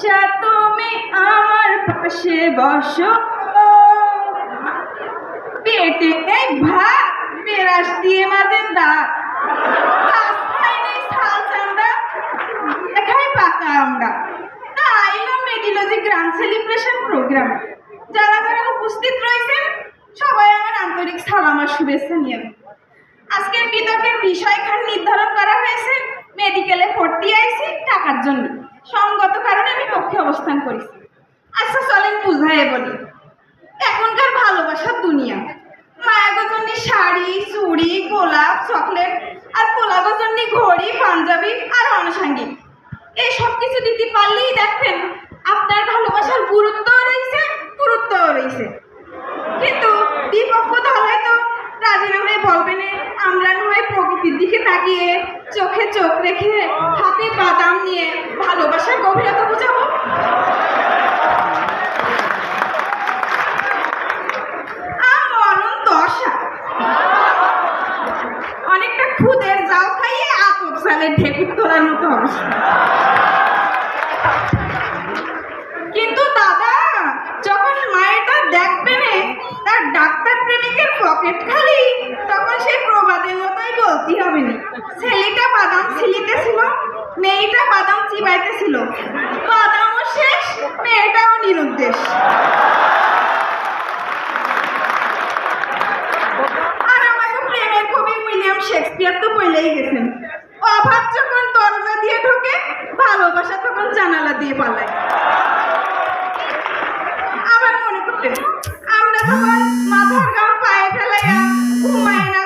আচ্ছা তুমি আমার পাশে বসো, পেটে এই ভাত পেরাস দিয়ে মাঝে দাঁত, রাস্তায় নেই ছাল চামড়া, দেখাই পাকা আমরা। আইলো মেডিলজি গ্র্যান্ড সেলিব্রেশন প্রোগ্রাম। যারা যারা উপস্থিত রয়েছেন সবাই আমার আন্তরিক সালাম আর শুভেচ্ছা নিয়ে। আজকের বিতর্কের বিষয়খান নির্ধারণ করা হয়েছে মেডিকেলে ভর্তি আইছি টাকার জন্য, সঙ্গত কারণে আমি পক্ষে অবস্থান করেছি। আচ্ছা চলেন বুঝাই বলি। এখনকার ভালোবাসার দুনিয়া, মায়াগো জন্য শাড়ি চুড়ি গোলাপ চকলেট, আর পোলাগো জন্য ঘড়ি পাঞ্জাবি আর আনুষঙ্গিক, এই সব কিছু দিতে পারলেই দেখবেন আপনার ভালোবাসার গুরুত্বও রয়েছে। কিন্তু বিপক্ষ দল হয়তো রাজি না হয়ে বলবে না, আমরা নয় প্রকৃতির দিকে তাকিয়ে চোখে চোখ রেখে হাতে বাদাম নিয়ে ভালোবাসার গভীরতা বোঝাবো। অনেকটা খুদের যাও খাইয়ে আতপ সালে ঢেকুর তোলার মতো অবস্থা। কিন্তু দাদা যখন মায়েরটা দেখবে না তার ডাক্তার প্রেমিকের পকেট খালি, তখন সেই প্রবাদের মতোই বলতে হবে না, ছেলেটা বাদাম ছিলিতেছিল মেয়েটা বাদাম চিবাইতেছিল, বাদামও শেষ মেয়েটাও নিরুদ্দেশ। আর আমাকে প্রেমের কবি উইলিয়াম শেক্সপিয়ার তো বলেই গেছেন, অভাব যখন দরজা দিয়ে ঢোকে ভালোবাসা তখন জানালা দিয়ে পালায়। আবার মনে করতেন আমরা তখন মাথার গাম পায়ে ফেলাইয়া ঘুমায় না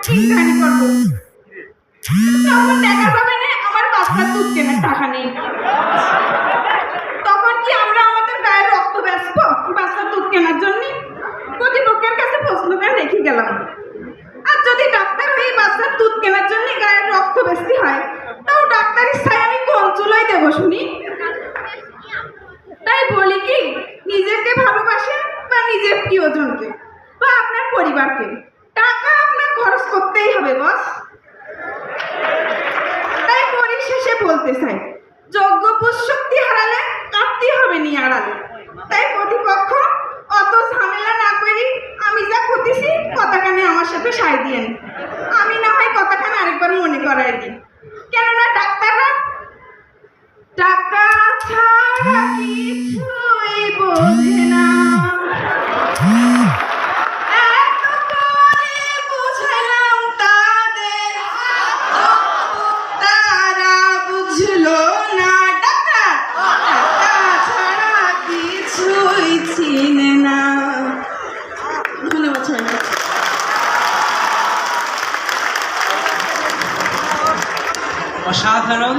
চিন্তানি করবো, তখন দেখা যাবে না আমার বাচ্চার দুধ কেনার টাকা নেই। তখন কি আমরা আমাদের গায়ের রক্ত ব্যস্ত বাচ্চার দুধ কেনার জন্য? প্রতিপক্ষের কাছে প্রশ্নটা রেখে গেলাম। আর যদি ডাক্তার হয়ে বাচ্চার দুধ কেনার জন্য গায়ের রক্ত বেশি হয়, তাও ডাক্তার ইচ্ছায় আমি কোন চুলোই দেবো শুনি? তাই বলি কি, নিজেকে ভালোবাসেন বা নিজের প্রিয়জনকে বা আপনার পরিবারকে, টাকা আপনার খরচ করতেই হবে বস। তাই পরিশেষে বলতে চাই, যোগ্য শক্তি হারালে কাঁদতে হবে নি আড়ালে। তাই প্রতিপক্ষ অত ঝামেলা না করি আমি যা করতেছি কথাখানে আমার সাথে সায় দিয়েন, আমি না হয় কথাখানে আরেকবার মনে করাই দিই। কেননা ডাক্তাররা টাকা ছাড়া কিছুই বোঝে না, বুঝলাম তাদের তারা বুঝলো না, ডাক্তার টাকা ছাড়া কিছুই চিনে না। ধন্যবাদ সবাই। অসাধারণ।